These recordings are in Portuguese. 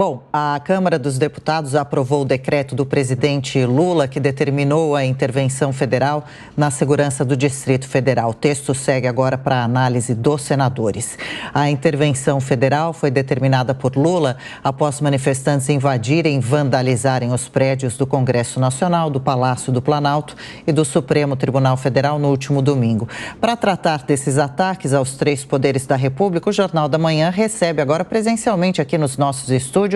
Bom, a Câmara dos Deputados aprovou o decreto do presidente Lula que determinou a intervenção federal na segurança do Distrito Federal. O texto segue agora para a análise dos senadores. A intervenção federal foi determinada por Lula após manifestantes invadirem e vandalizarem os prédios do Congresso Nacional, do Palácio do Planalto e do Supremo Tribunal Federal no último domingo. Para tratar desses ataques aos três poderes da República, o Jornal da Manhã recebe agora presencialmente aqui nos nossos estúdios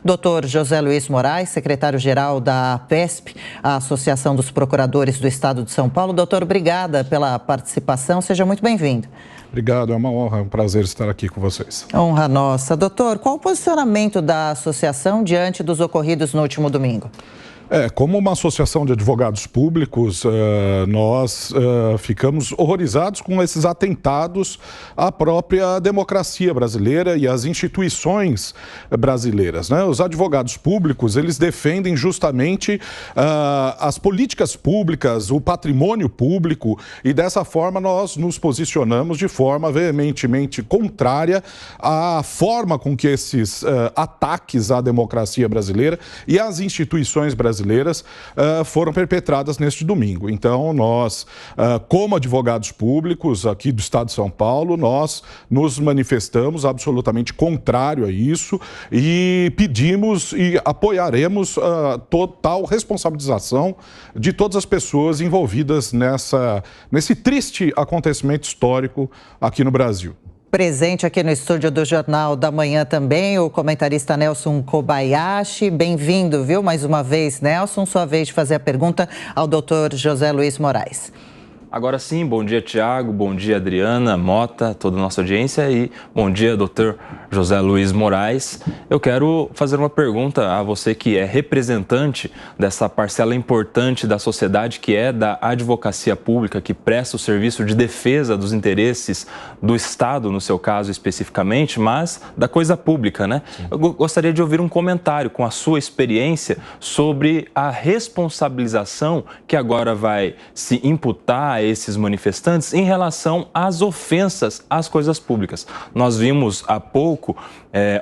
Dr. José Luiz Moraes, secretário-geral da APESP, a Associação dos Procuradores do Estado de São Paulo. Doutor, obrigada pela participação. Seja muito bem-vindo. Obrigado, é uma honra, é um prazer estar aqui com vocês. Honra nossa. Doutor, qual o posicionamento da associação diante dos ocorridos no último domingo? Como uma associação de advogados públicos, nós ficamos horrorizados com esses atentados à própria democracia brasileira e às instituições brasileiras, né? Os advogados públicos, eles defendem justamente as políticas públicas, o patrimônio público, e dessa forma nós nos posicionamos de forma veementemente contrária à forma com que esses ataques à democracia brasileira e às instituições brasileiras foram perpetradas neste domingo. Então, nós, como advogados públicos aqui do Estado de São Paulo, nós nos manifestamos absolutamente contrário a isso e pedimos e apoiaremos total responsabilização de todas as pessoas envolvidas nesse triste acontecimento histórico aqui no Brasil. Presente aqui no estúdio do Jornal da Manhã também, o comentarista Nelson Kobayashi. Bem-vindo, viu? Mais uma vez, Nelson, sua vez de fazer a pergunta ao doutor José Luiz Moraes. Agora sim, bom dia, Tiago, bom dia, Adriana, Mota, toda a nossa audiência e bom dia, doutor José Luiz Moraes. Eu quero fazer uma pergunta a você que é representante dessa parcela importante da sociedade que é da advocacia pública, que presta o serviço de defesa dos interesses do Estado, no seu caso especificamente, mas da coisa pública, né? Eu gostaria de ouvir um comentário com a sua experiência sobre a responsabilização que agora vai se imputar a esses manifestantes em relação às ofensas às coisas públicas. Nós vimos há pouco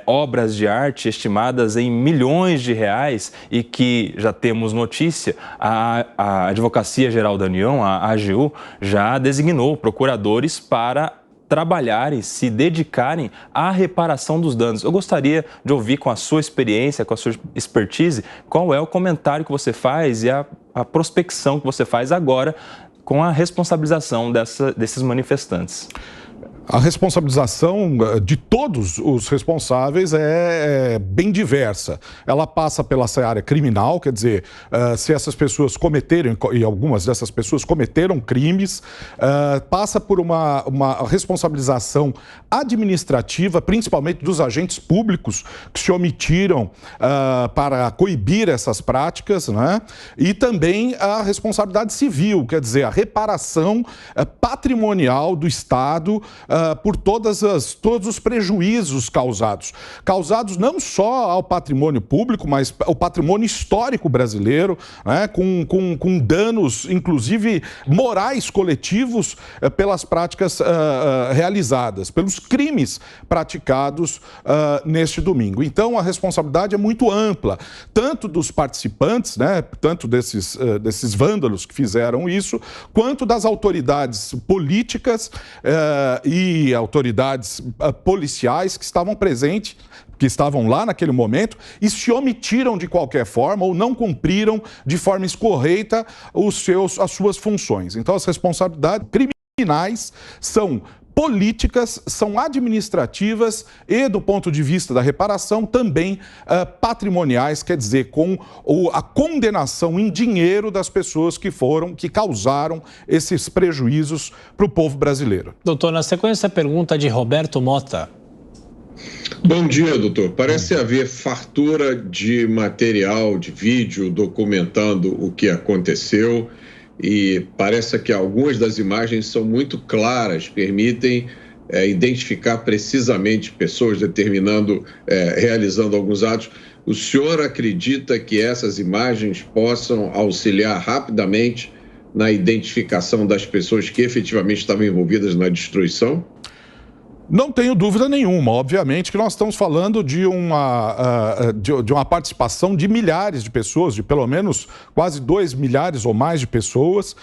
obras de arte estimadas em milhões de reais e que já temos notícia, a Advocacia Geral da União, a AGU, já designou procuradores para trabalharem, se dedicarem à reparação dos danos. Eu gostaria de ouvir com a sua experiência, com a sua expertise, qual é o comentário que você faz e a prospecção que você faz agora com a responsabilização desses manifestantes. A responsabilização de todos os responsáveis é bem diversa. Ela passa pela seara criminal, quer dizer, se essas pessoas cometeram, e algumas dessas pessoas cometeram crimes, passa por uma responsabilização administrativa, principalmente dos agentes públicos que se omitiram para coibir essas práticas, né? E também a responsabilidade civil, quer dizer, a reparação patrimonial do Estado por todos os prejuízos causados não só ao patrimônio público, mas ao patrimônio histórico brasileiro, né, com danos, inclusive morais coletivos, pelas práticas realizadas, pelos crimes praticados neste domingo. Então, a responsabilidade é muito ampla, tanto dos participantes, né, tanto desses vândalos que fizeram isso, quanto das autoridades políticas e autoridades policiais que estavam presentes, que estavam lá naquele momento e se omitiram de qualquer forma ou não cumpriram de forma escorreita as suas funções. Então, as responsabilidades criminais são políticas, são administrativas e, do ponto de vista da reparação, também patrimoniais, quer dizer, com a condenação em dinheiro das pessoas que causaram esses prejuízos para o povo brasileiro. Doutor, na sequência, a pergunta de Roberto Mota. Bom dia, doutor. Parece haver fartura de material, de vídeo documentando o que aconteceu. E parece que algumas das imagens são muito claras, permitem identificar precisamente pessoas realizando alguns atos. O senhor acredita que essas imagens possam auxiliar rapidamente na identificação das pessoas que efetivamente estavam envolvidas na destruição? Não tenho dúvida nenhuma. Obviamente que nós estamos falando de uma participação de milhares de pessoas, de pelo menos quase 2 milhares ou mais de pessoas.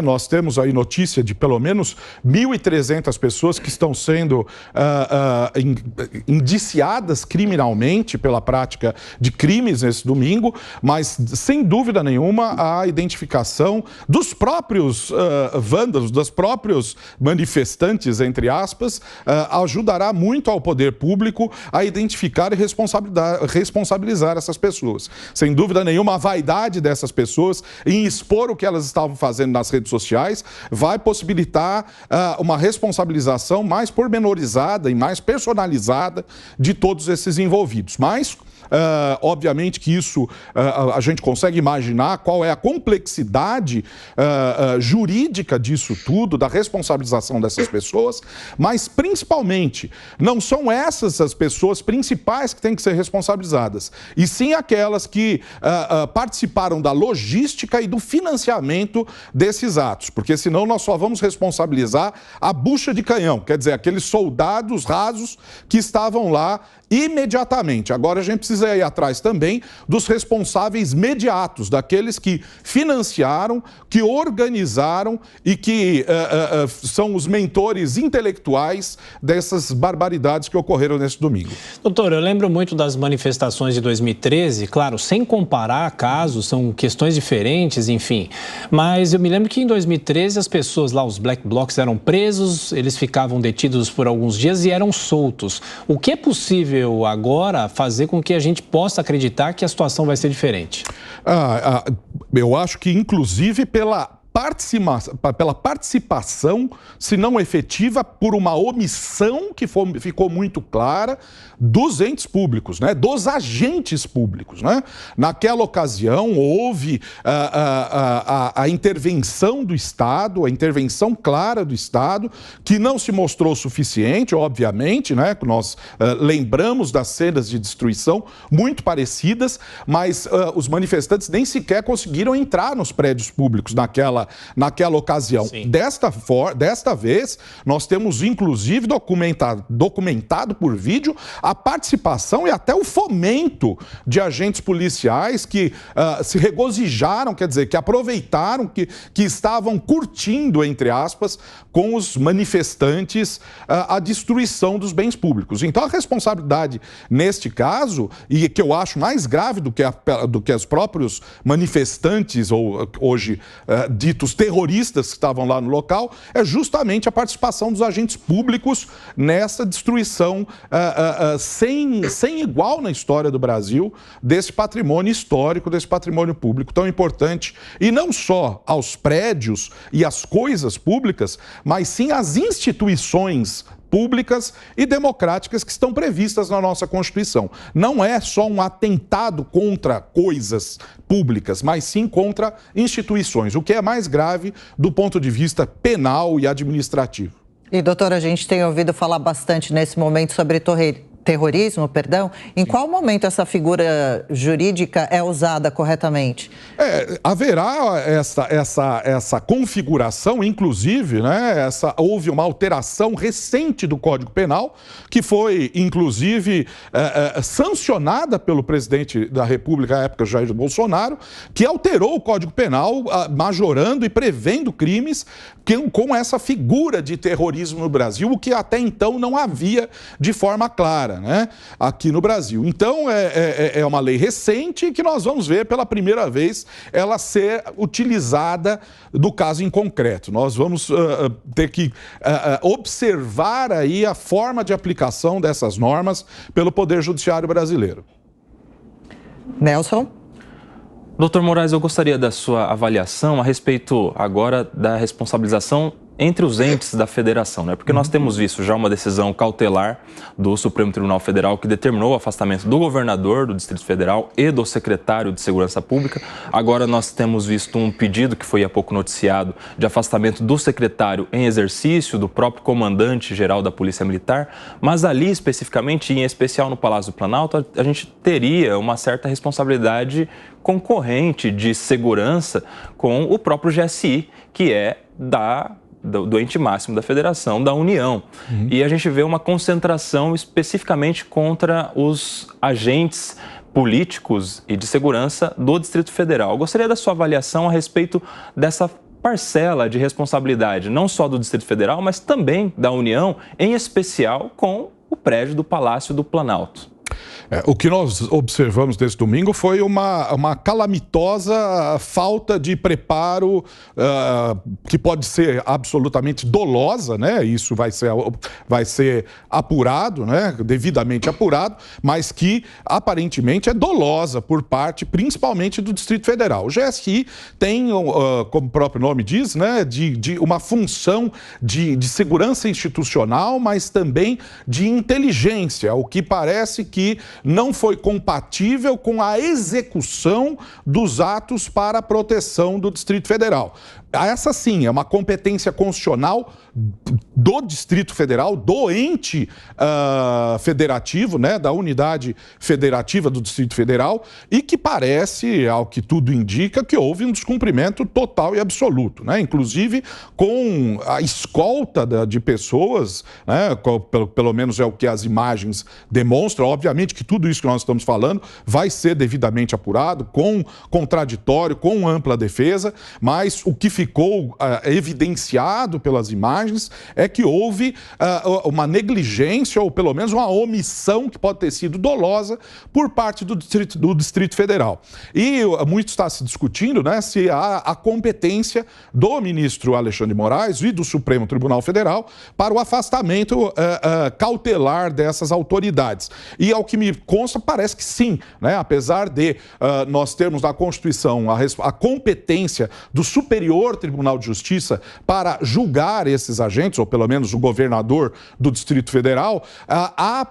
Nós temos aí notícia de pelo menos 1.300 pessoas que estão sendo indiciadas criminalmente pela prática de crimes nesse domingo, mas sem dúvida nenhuma a identificação dos próprios vândalos, dos próprios manifestantes, entre aspas, ajudará muito ao poder público a identificar e responsabilizar essas pessoas. Sem dúvida nenhuma, a vaidade dessas pessoas em expor o que elas estavam fazendo nas redes sociais vai possibilitar uma responsabilização mais pormenorizada e mais personalizada de todos esses envolvidos. Mas obviamente que isso a gente consegue imaginar qual é a complexidade jurídica disso tudo, da responsabilização dessas pessoas, mas principalmente não são essas as pessoas principais que têm que ser responsabilizadas, e sim aquelas que participaram da logística e do financiamento desses atos, porque senão nós só vamos responsabilizar a bucha de canhão, quer dizer, aqueles soldados rasos que estavam lá imediatamente. Agora a gente precisa ir atrás também dos responsáveis imediatos, daqueles que financiaram, que organizaram e que são os mentores intelectuais dessas barbaridades que ocorreram nesse domingo. Doutor, eu lembro muito das manifestações de 2013, claro, sem comparar casos, são questões diferentes, enfim, mas eu me lembro que em 2013 as pessoas lá, os black blocs, eram presos, eles ficavam detidos por alguns dias e eram soltos. O que é possível agora fazer com que a gente possa acreditar que a situação vai ser diferente? Eu acho que, inclusive, pela participação, se não efetiva, por uma omissão que ficou muito clara dos entes públicos, né? Dos agentes públicos, né? Naquela ocasião houve a intervenção do Estado, a intervenção clara do Estado, que não se mostrou suficiente, obviamente, né? Nós lembramos das cenas de destruição muito parecidas, mas os manifestantes nem sequer conseguiram entrar nos prédios públicos naquela ocasião. Desta vez, nós temos inclusive documentado por vídeo a participação e até o fomento de agentes policiais que se regozijaram, quer dizer, que aproveitaram, que estavam curtindo, entre aspas, com os manifestantes a destruição dos bens públicos. Então, a responsabilidade neste caso, e que eu acho mais grave do que os próprios manifestantes, ou hoje ditos terroristas que estavam lá no local, é justamente a participação dos agentes públicos nessa destruição sem igual na história do Brasil, desse patrimônio histórico, desse patrimônio público tão importante, e não só aos prédios e às coisas públicas, mas sim às instituições públicas e democráticas que estão previstas na nossa Constituição. Não é só um atentado contra coisas públicas, mas sim contra instituições, o que é mais grave do ponto de vista penal e administrativo. E, doutora, a gente tem ouvido falar bastante nesse momento sobre terrorismo, perdão. Em qual momento essa figura jurídica é usada corretamente? Haverá essa configuração, inclusive, né? Houve uma alteração recente do Código Penal, que foi, inclusive, sancionada pelo presidente da República, à época, Jair Bolsonaro, que alterou o Código Penal, majorando e prevendo crimes com essa figura de terrorismo no Brasil, o que até então não havia de forma clara, né, aqui no Brasil. Então, é uma lei recente que nós vamos ver pela primeira vez ela ser utilizada no caso em concreto. Nós vamos ter que observar aí a forma de aplicação dessas normas pelo Poder Judiciário brasileiro. Nelson? Doutor Moraes, eu gostaria da sua avaliação a respeito agora da responsabilização entre os entes da federação, né? Porque nós temos visto já uma decisão cautelar do Supremo Tribunal Federal que determinou o afastamento do governador do Distrito Federal e do secretário de Segurança Pública. Agora nós temos visto um pedido que foi há pouco noticiado de afastamento do secretário em exercício, do próprio comandante-geral da Polícia Militar, mas ali especificamente, em especial no Palácio do Planalto, a gente teria uma certa responsabilidade concorrente de segurança com o próprio GSI, que é da do ente máximo da federação, da União. E a gente vê uma concentração especificamente contra os agentes políticos e de segurança do Distrito Federal. Eu gostaria da sua avaliação a respeito dessa parcela de responsabilidade, não só do Distrito Federal, mas também da União, em especial com o prédio do Palácio do Planalto. O que nós observamos desse domingo foi uma calamitosa falta de preparo que pode ser absolutamente dolosa, né? Isso vai ser apurado, né? Devidamente apurado, mas que aparentemente é dolosa por parte, principalmente do Distrito Federal. O GSI tem, como o próprio nome diz, né? de uma função de segurança institucional, mas também de inteligência, o que parece que não foi compatível com a execução dos atos para a proteção do Distrito Federal. Essa sim é uma competência constitucional do Distrito Federal, do ente federativo, né, da unidade federativa do Distrito Federal, e que parece, ao que tudo indica, que houve um descumprimento total e absoluto, né, inclusive com a escolta de pessoas, né, pelo menos é o que as imagens demonstram. Obviamente que tudo isso que nós estamos falando vai ser devidamente apurado, com contraditório, com ampla defesa, mas o que ficou evidenciado pelas imagens é que houve uma negligência ou pelo menos uma omissão que pode ter sido dolosa por parte do Distrito Federal. E muito está se discutindo, né, se há a competência do ministro Alexandre de Moraes e do Supremo Tribunal Federal para o afastamento cautelar dessas autoridades. E ao que me consta, parece que sim, né? Apesar de nós termos na Constituição a competência do Superior Tribunal de Justiça para julgar esses agentes, ou pelo menos o governador do Distrito Federal, há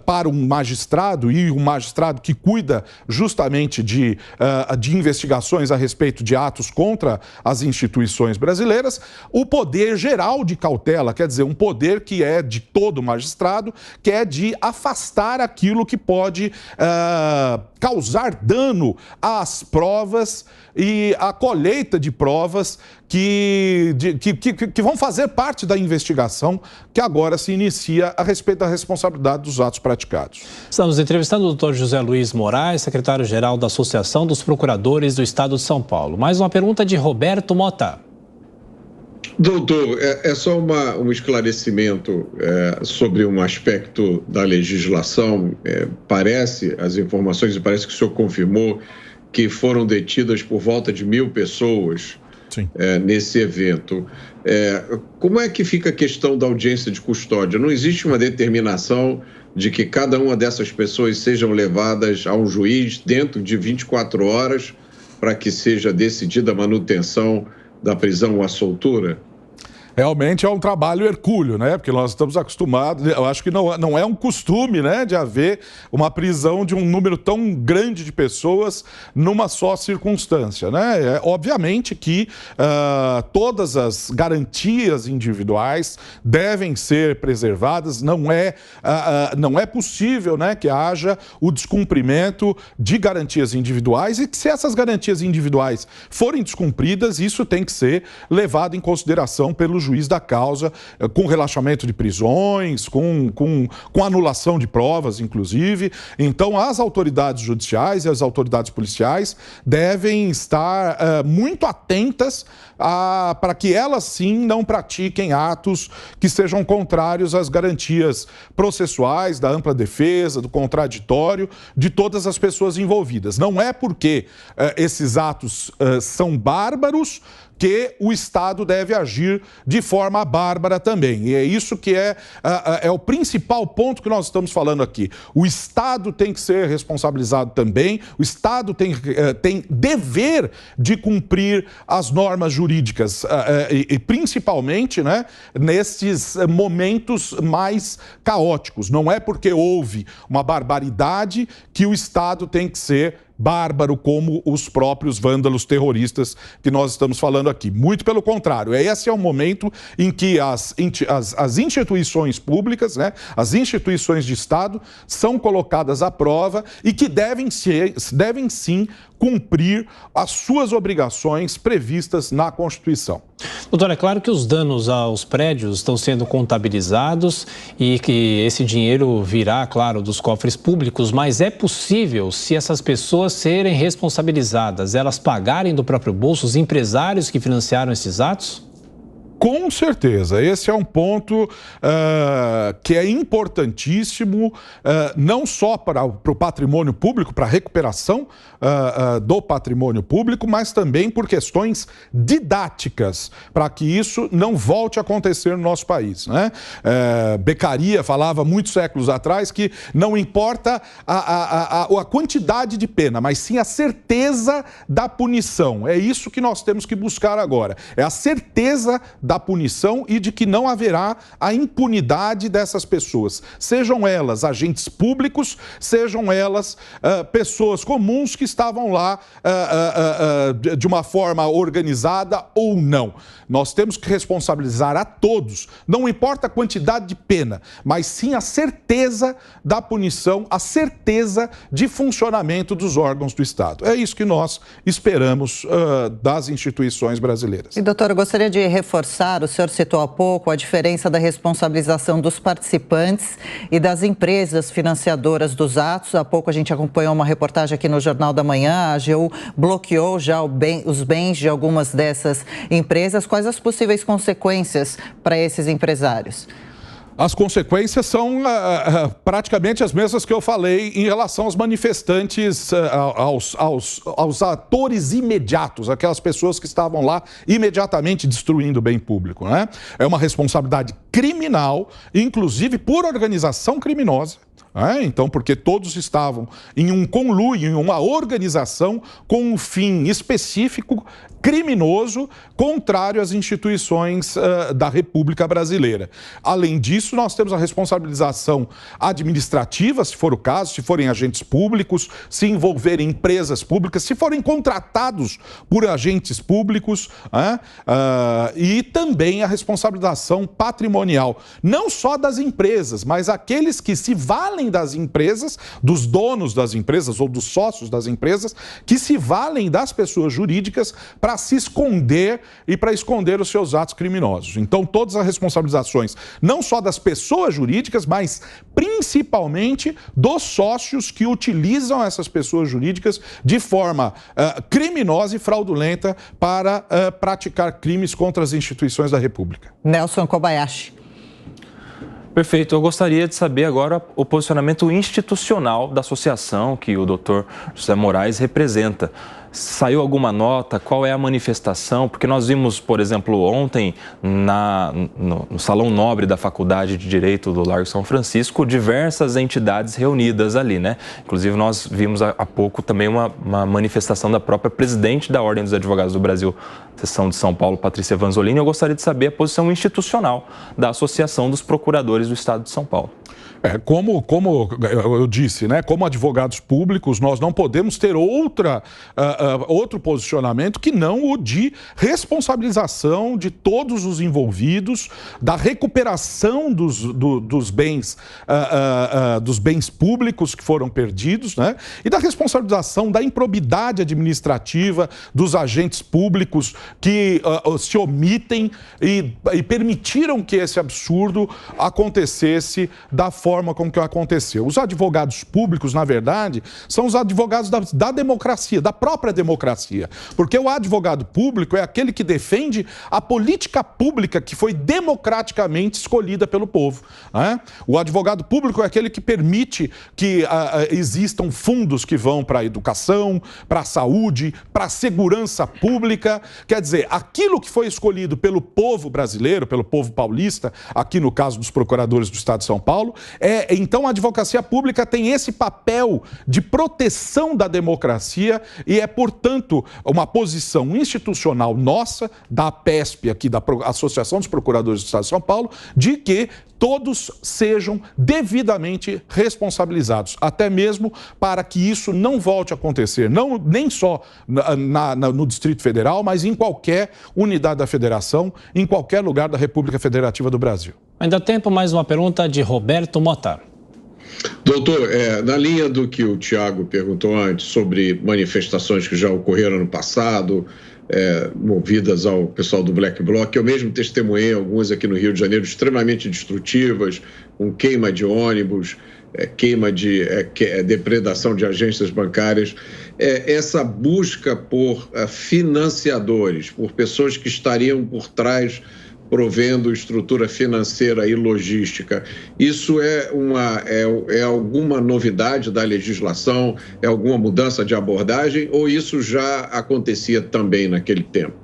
para um magistrado, e um magistrado que cuida justamente de investigações a respeito de atos contra as instituições brasileiras, o poder geral de cautela, quer dizer, um poder que é de todo magistrado, que é de afastar aquilo que pode causar dano às provas e à colheita de provas que vão fazer parte da investigação que agora se inicia a respeito da responsabilidade dos atos praticados. Estamos entrevistando o Dr. José Luiz Moraes, secretário-geral da Associação dos Procuradores do Estado de São Paulo. Mais uma pergunta de Roberto Mota. Doutor, é só um esclarecimento sobre um aspecto da legislação. As informações, parece que o senhor confirmou que foram detidas por volta de 1.000 pessoas nesse evento. Como é que fica a questão da audiência de custódia? Não existe uma determinação de que cada uma dessas pessoas sejam levadas a um juiz dentro de 24 horas para que seja decidida a manutenção da prisão ou a soltura? Realmente é um trabalho hercúleo, né? Porque nós estamos acostumados, eu acho que não é um costume, né, de haver uma prisão de um número tão grande de pessoas numa só circunstância, né? Obviamente que todas as garantias individuais devem ser preservadas, não é possível, né, que haja o descumprimento de garantias individuais, e que se essas garantias individuais forem descumpridas, isso tem que ser levado em consideração pelo juiz da causa, com relaxamento de prisões, com anulação de provas, inclusive. Então, as autoridades judiciais e as autoridades policiais devem estar muito atentas para que elas, sim, não pratiquem atos que sejam contrários às garantias processuais, da ampla defesa, do contraditório, de todas as pessoas envolvidas. Não é porque esses atos são bárbaros que o Estado deve agir de forma bárbara também. E é isso que é o principal ponto que nós estamos falando aqui. O Estado tem que ser responsabilizado também, o Estado tem dever de cumprir as normas jurídicas, e principalmente, né, nesses momentos mais caóticos. Não é porque houve uma barbaridade que o Estado tem que ser bárbaro como os próprios vândalos terroristas que nós estamos falando aqui. Muito pelo contrário, esse é o momento em que as instituições públicas, né, as instituições de Estado são colocadas à prova e que devem sim cumprir as suas obrigações previstas na Constituição. Doutor, é claro que os danos aos prédios estão sendo contabilizados e que esse dinheiro virá, claro, dos cofres públicos, mas é possível, se essas pessoas serem responsabilizadas, elas pagarem do próprio bolso, os empresários que financiaram esses atos? Com certeza, esse é um ponto que é importantíssimo, não só para o patrimônio público, para a recuperação do patrimônio público, mas também por questões didáticas, para que isso não volte a acontecer no nosso país, né? Beccaria falava muitos séculos atrás que não importa a quantidade de pena, mas sim a certeza da punição. É isso que nós temos que buscar agora, é a certeza da punição e de que não haverá a impunidade dessas pessoas, sejam elas agentes públicos, sejam elas pessoas comuns que estavam lá de uma forma organizada ou não. Nós temos que responsabilizar a todos, não importa a quantidade de pena, mas sim a certeza da punição, a certeza de funcionamento dos órgãos do Estado. É isso que nós esperamos das instituições brasileiras. E, doutor, eu gostaria de reforçar, o senhor citou há pouco a diferença da responsabilização dos participantes e das empresas financiadoras dos atos. Há pouco a gente acompanhou uma reportagem aqui no Jornal da Manhã, a AGU bloqueou já os bens de algumas dessas empresas. Quais as possíveis consequências para esses empresários? As consequências são praticamente as mesmas que eu falei em relação aos manifestantes, aos atores imediatos, aquelas pessoas que estavam lá imediatamente destruindo o bem público, né? É uma responsabilidade criminal, inclusive por organização criminosa. Então, porque todos estavam em um conluio, em uma organização com um fim específico, criminoso, contrário às instituições da República Brasileira. Além disso, nós temos a responsabilização administrativa, se for o caso, se forem agentes públicos, se envolverem empresas públicas, se forem contratados por agentes públicos, e também a responsabilização patrimonial, não só das empresas, mas aqueles que se valem das empresas, dos donos das empresas ou dos sócios das empresas, que se valem das pessoas jurídicas para se esconder e para esconder os seus atos criminosos. Então, todas as responsabilizações, não só das pessoas jurídicas, mas principalmente dos sócios que utilizam essas pessoas jurídicas de forma criminosa e fraudulenta para praticar crimes contra as instituições da República. Nelson Kobayashi. Perfeito. Eu gostaria de saber agora o posicionamento institucional da associação que o doutor José Moraes representa. Saiu alguma nota? Qual é a manifestação? Porque nós vimos, por exemplo, ontem, no Salão Nobre da Faculdade de Direito do Largo São Francisco, diversas entidades reunidas ali, né? Inclusive, nós vimos há pouco também uma manifestação da própria presidente da Ordem dos Advogados do Brasil, seção de São Paulo, Patrícia Vanzolini. Eu gostaria de saber a posição institucional da Associação dos Procuradores do Estado de São Paulo. Como eu disse, né? Como advogados públicos, nós não podemos ter outro posicionamento que não o de responsabilização de todos os envolvidos, da recuperação dos bens públicos que foram perdidos, né? E da responsabilização da improbidade administrativa dos agentes públicos que se omitem e permitiram que esse absurdo acontecesse da forma como que aconteceu. Os advogados públicos, na verdade, são os advogados da democracia, da própria democracia. Porque o advogado público é aquele que defende a política pública que foi democraticamente escolhida pelo povo, né? O advogado público é aquele que permite que existam fundos que vão para a educação, para a saúde, para a segurança pública. Quer dizer, aquilo que foi escolhido pelo povo brasileiro, pelo povo paulista, aqui no caso dos procuradores do Estado de São Paulo, então a advocacia pública tem esse papel de proteção da democracia e é, portanto, uma posição institucional nossa, da APESP, aqui da Associação dos Procuradores do Estado de São Paulo, de que todos sejam devidamente responsabilizados, até mesmo para que isso não volte a acontecer, nem só no Distrito Federal, mas em qualquer unidade da Federação, em qualquer lugar da República Federativa do Brasil. Ainda há tempo, mais uma pergunta de Roberto Mota. Doutor, na linha do que o Tiago perguntou antes sobre manifestações que já ocorreram no passado, movidas ao pessoal do Black Bloc, eu mesmo testemunhei algumas aqui no Rio de Janeiro extremamente destrutivas, com queima de ônibus, queima de depredação de agências bancárias. Essa busca por financiadores, por pessoas que estariam por trás provendo estrutura financeira e logística. Isso é alguma novidade da legislação? É alguma mudança de abordagem? Ou isso já acontecia também naquele tempo?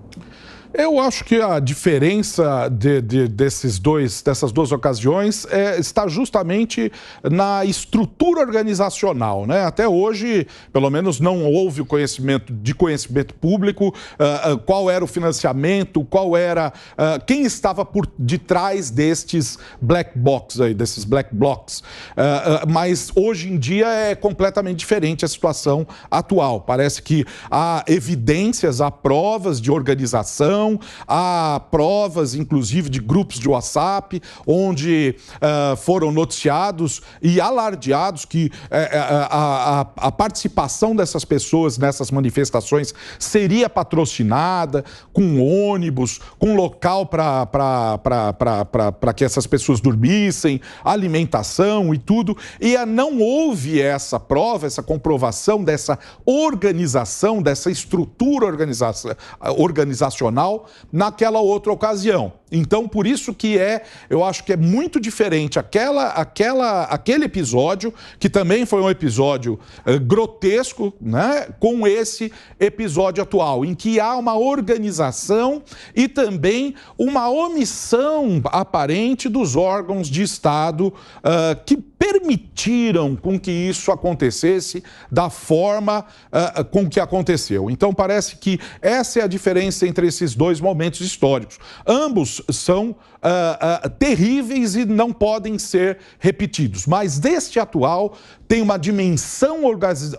Eu acho que a diferença dessas duas ocasiões está justamente na estrutura organizacional, né? Até hoje, pelo menos, não houve conhecimento público, qual era o financiamento, quem estava por detrás desses black blocs. Mas hoje em dia é completamente diferente a situação atual. Parece que há evidências, há provas de organização, há provas, inclusive, de grupos de WhatsApp, onde foram noticiados e alardeados que a participação dessas pessoas nessas manifestações seria patrocinada, com ônibus, com local para que essas pessoas dormissem, alimentação e tudo. E não houve essa prova, essa comprovação dessa organização, dessa estrutura organizacional naquela outra ocasião. Então, por isso que eu acho que é muito diferente aquele episódio, que também foi um episódio grotesco, né, com esse episódio atual, em que há uma organização e também uma omissão aparente dos órgãos de Estado que permitiram com que isso acontecesse da forma com que aconteceu. Então, parece que essa é a diferença entre esses dois momentos históricos. Ambos são terríveis e não podem ser repetidos. Mas deste atual tem uma dimensão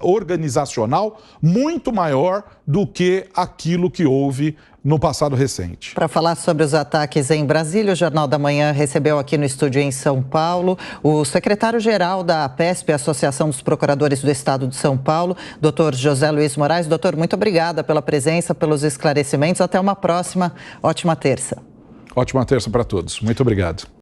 organizacional muito maior do que aquilo que houve no passado recente. Para falar sobre os ataques em Brasília, o Jornal da Manhã recebeu aqui no estúdio em São Paulo o secretário-geral da APESP, Associação dos Procuradores do Estado de São Paulo, Dr. José Luiz Moraes. Doutor, muito obrigada pela presença, pelos esclarecimentos. Até uma próxima. Ótima terça. Ótima terça para todos. Muito obrigado.